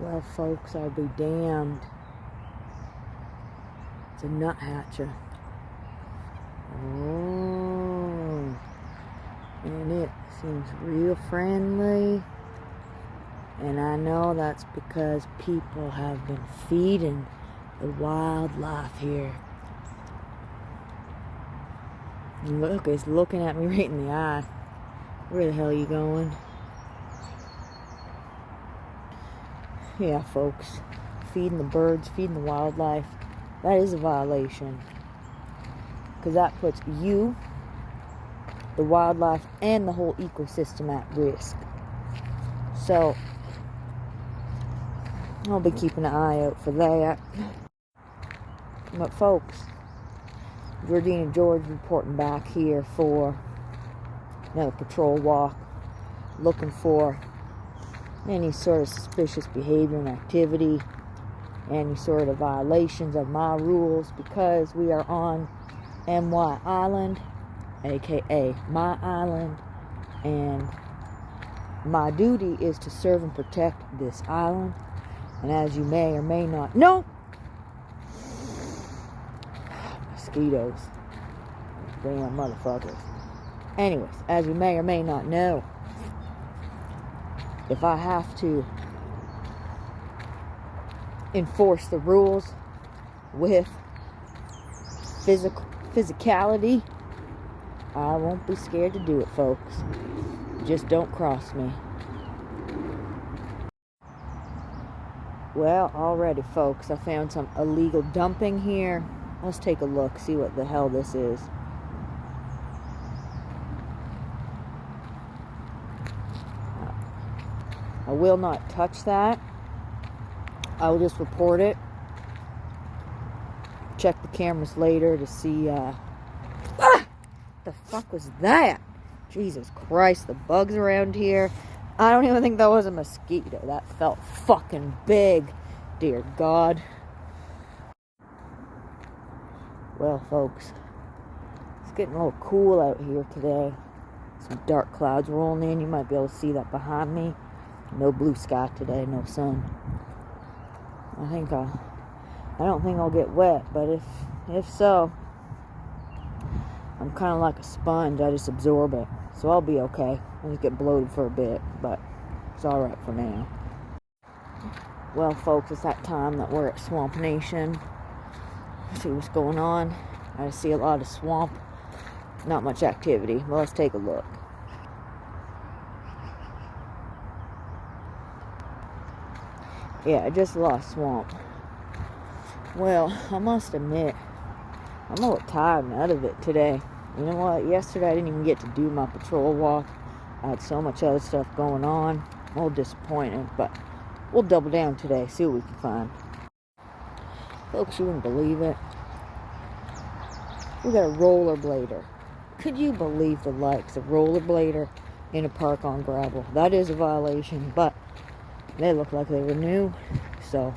Well, folks, I'll be damned. It's a nuthatcher. Oh, and it seems real friendly. And I know that's because people have been feeding the wildlife here. Look, it's looking at me right in the eye. Where the hell are you going? Yeah, folks. Feeding the birds, feeding the wildlife. That is a violation. Because that puts you, the wildlife, and the whole ecosystem at risk. So, I'll be keeping an eye out for that. But folks, Georgina and George reporting back here for another patrol walk, looking for any sort of suspicious behavior and activity, any sort of violations of my rules, because we are on MY Island, aka my island, and my duty is to serve and protect this island. And as you may or may not know, mosquitoes, damn motherfuckers. Anyways, as you may or may not know, if I have to enforce the rules with physicality, I won't be scared to do it, folks. Just don't cross me. Well, already, folks, I found some illegal dumping here. Let's take a look, see what the hell this is. I will not touch that. I will just report it. Check the cameras later to see, the fuck was that? Jesus Christ, the bugs around here. I don't even think that was a mosquito. That felt fucking big. Dear God. Well, folks, it's getting a little cool out here today. Some dark clouds rolling in. You might be able to see that behind me. No blue sky today, no sun. I don't think I'll get wet, but if so, I'm kind of like a sponge. I just absorb it, so I'll be okay. I'll just get bloated for a bit, but it's all right for now. Well, folks, it's that time that we're at Swamp Nation. See what's going on. I see a lot of swamp, not much activity. Well, let's take a look. Yeah, just a lot of swamp. Well, I must admit, I'm a little tired and out of it today. You know what? Yesterday I didn't even get to do my patrol walk. I had so much other stuff going on. I'm a little disappointed, but we'll double down today, see what we can find. Folks, you wouldn't believe it. We got a rollerblader. Could you believe the likes of rollerblader in a park on gravel? That is a violation, but they look like they were new, so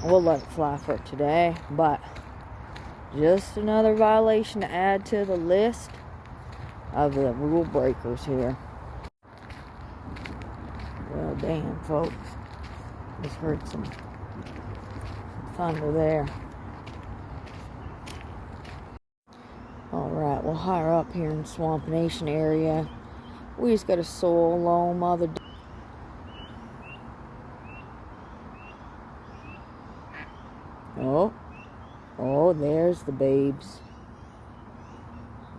we'll let it fly for today. But just another violation to add to the list of the rule breakers here. Well, damn, folks. Just heard some thunder there. Alright, well, higher up here in Swamp Nation area, we just got a solo mother. Oh, there's the babes.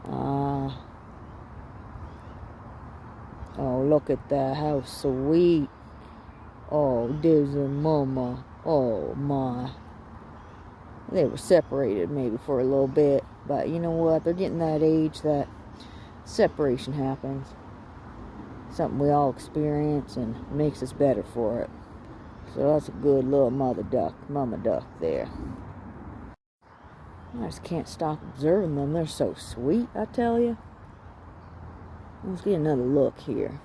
Oh, look at that. How sweet. Oh, there's her mama. Oh, my. They were separated maybe for a little bit. But you know what? They're getting that age that separation happens. Something we all experience and makes us better for it. So that's a good little mama duck there. I just can't stop observing them. They're so sweet, I tell you. Let's get another look here.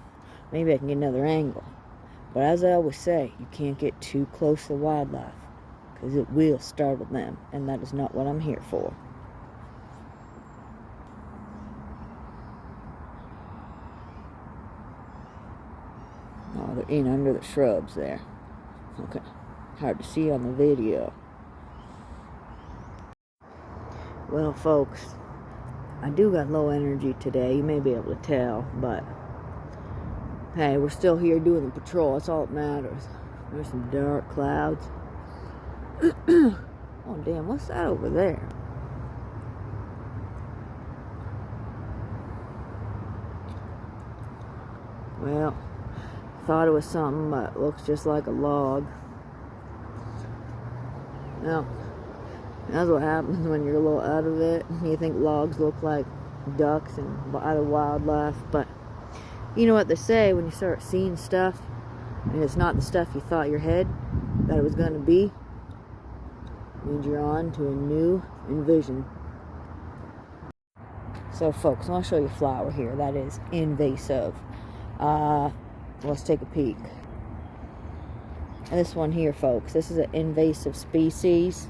Maybe I can get another angle. But as I always say, you can't get too close to wildlife, because it will startle them, and that is not what I'm here for. Oh, they're in under the shrubs there. Okay. Hard to see on the video. Well, folks, I do got low energy today. You may be able to tell, but hey, we're still here doing the patrol. That's all that matters. There's some dark clouds. Oh, damn, what's that over there? Well, thought it was something, but it looks just like a log. Well, that's what happens when you're a little out of it. You think logs look like ducks and other wildlife, but you know what they say, when you start seeing stuff and it's not the stuff you thought your head that it was going to be, means you're on to a new envision. So folks, I want to show you a flower here that is invasive. Let's take a peek. And this one here, folks, this is an invasive species.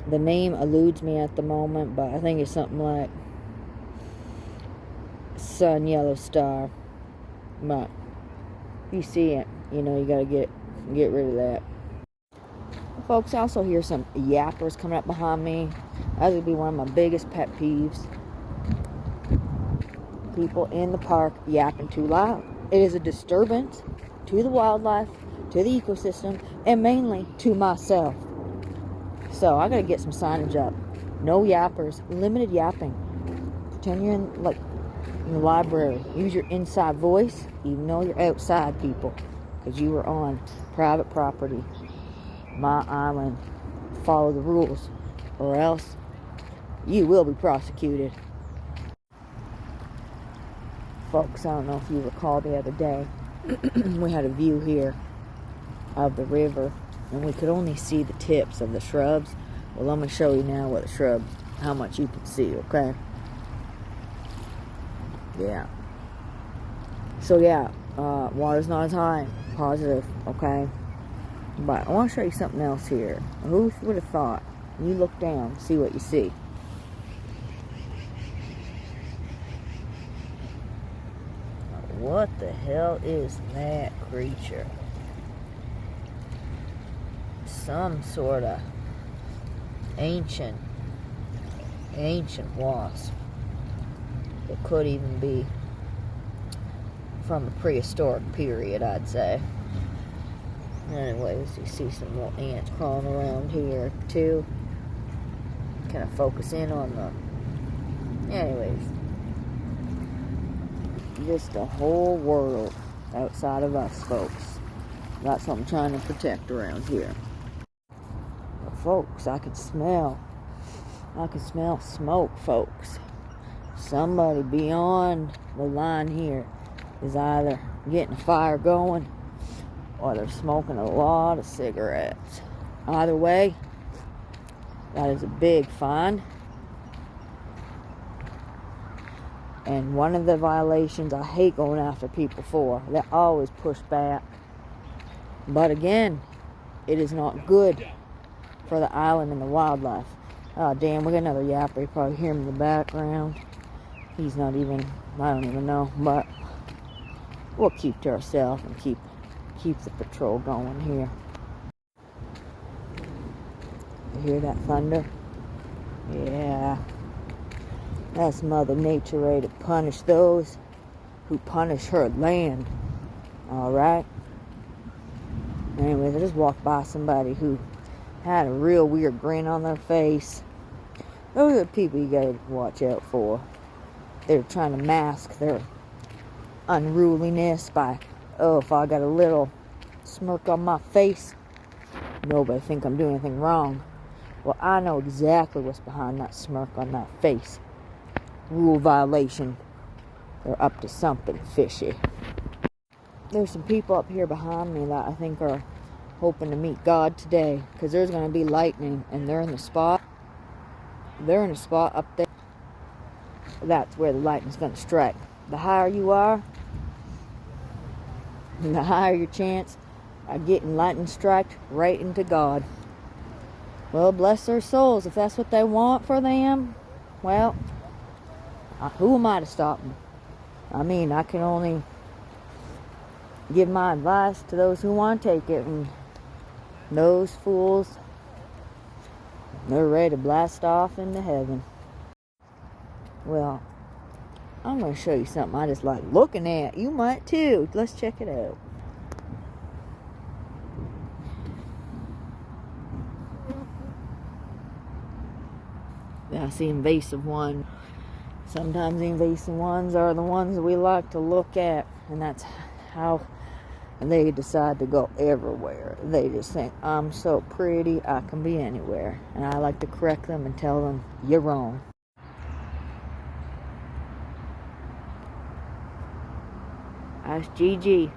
The name eludes me at the moment, but I think it's something like sun yellow star. But if you see it, you know you gotta get rid of that. Folks, I also hear some yappers coming up behind me. That would be one of my biggest pet peeves. People in the park yapping too loud. It is a disturbance to the wildlife, to the ecosystem, and mainly to myself. So I gotta get some signage up. No yappers, limited yapping. Pretend you're in the library. Use your inside voice, even though you're outside, people, because you are on private property, my island. Follow the rules, or else you will be prosecuted. Folks, I don't know if you recall the other day, we had a view here of the river, and we could only see the tips of the shrubs. Well, I'm going to show you now what the shrubs, how much you can see, okay? Yeah. So yeah, water's not as high, positive, okay? But I want to show you something else here. Who would have thought? You look down, see what you see. What the hell is that creature? Some sort of ancient wasp. It could even be from a prehistoric period, I'd say. Anyways, you see some little ants crawling around here too. Kind of focus in on the... Anyways, just the whole world outside of us, folks. That's what I'm trying to protect around here. But folks, I can smell smoke, folks. Somebody beyond the line here is either getting a fire going or they're smoking a lot of cigarettes. Either way, that is a big find. And one of the violations I hate going after people for, they always push back. But again, it is not good for the island and the wildlife. Oh damn, we got another yapper. You probably hear him in the background. He's not even, I don't even know, but we'll keep to ourselves and keep the patrol going here. You hear that thunder? Yeah. That's Mother Nature ready to punish those who punish her land. Alright? Anyways, I just walked by somebody who had a real weird grin on their face. Those are the people you gotta watch out for. They're trying to mask their unruliness by, oh, if I got a little smirk on my face, nobody think I'm doing anything wrong. Well, I know exactly what's behind that smirk on that face. Rule violation. They're up to something fishy. There's some people up here behind me that I think are hoping to meet God today, because there's going to be lightning, and they're in the spot up there. That's where the lightning's going to strike. The higher you are, the higher your chance of getting lightning striked right into God. Well, bless their souls. If that's what they want for them, well, who am I to stop them? I mean, I can only give my advice to those who want to take it, and those fools, they're ready to blast off into heaven. Well, I'm going to show you something I just like looking at. You might too. Let's check it out. That's the invasive one. Sometimes the invasive ones are the ones that we like to look at, and that's how they decide to go everywhere. They just think, I'm so pretty, I can be anywhere. And I like to correct them and tell them, you're wrong. That's Gigi.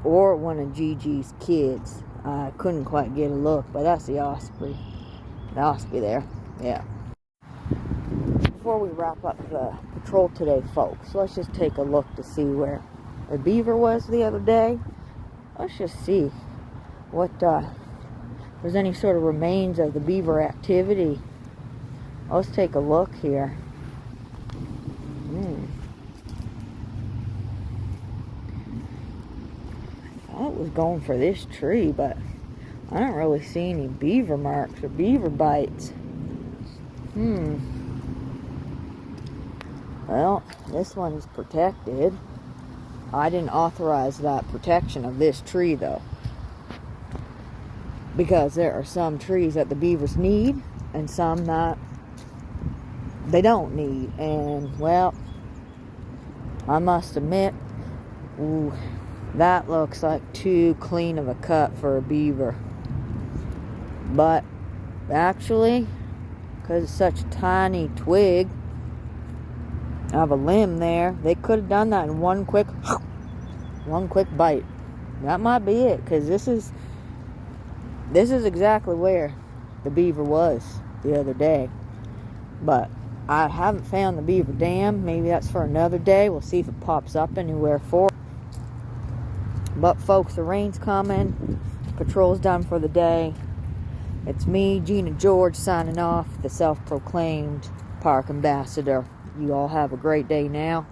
Or one of Gigi's kids. I couldn't quite get a look, but that's the osprey. The osprey there. Yeah. Before we wrap up the patrol today, folks, let's just take a look to see where the beaver was the other day. Let's just see what if there's any sort of remains of the beaver activity. Let's take a look here. I thought it was going for this tree, but I don't really see any beaver marks or beaver bites. Well, this one is protected. I didn't authorize that protection of this tree, though, because there are some trees that the beavers need and some that they don't need. And, well, I must admit, that looks like too clean of a cut for a beaver. But actually, because it's such a tiny twig of a limb there, they could have done that in one quick bite. That might be it, because this is exactly where the beaver was the other day. But I haven't found the beaver dam. Maybe that's for another day. We'll see if it pops up anywhere for it. But folks, the rain's coming. Patrol's done for the day. It's me, Gina George, signing off, the self-proclaimed park ambassador. You all have a great day now.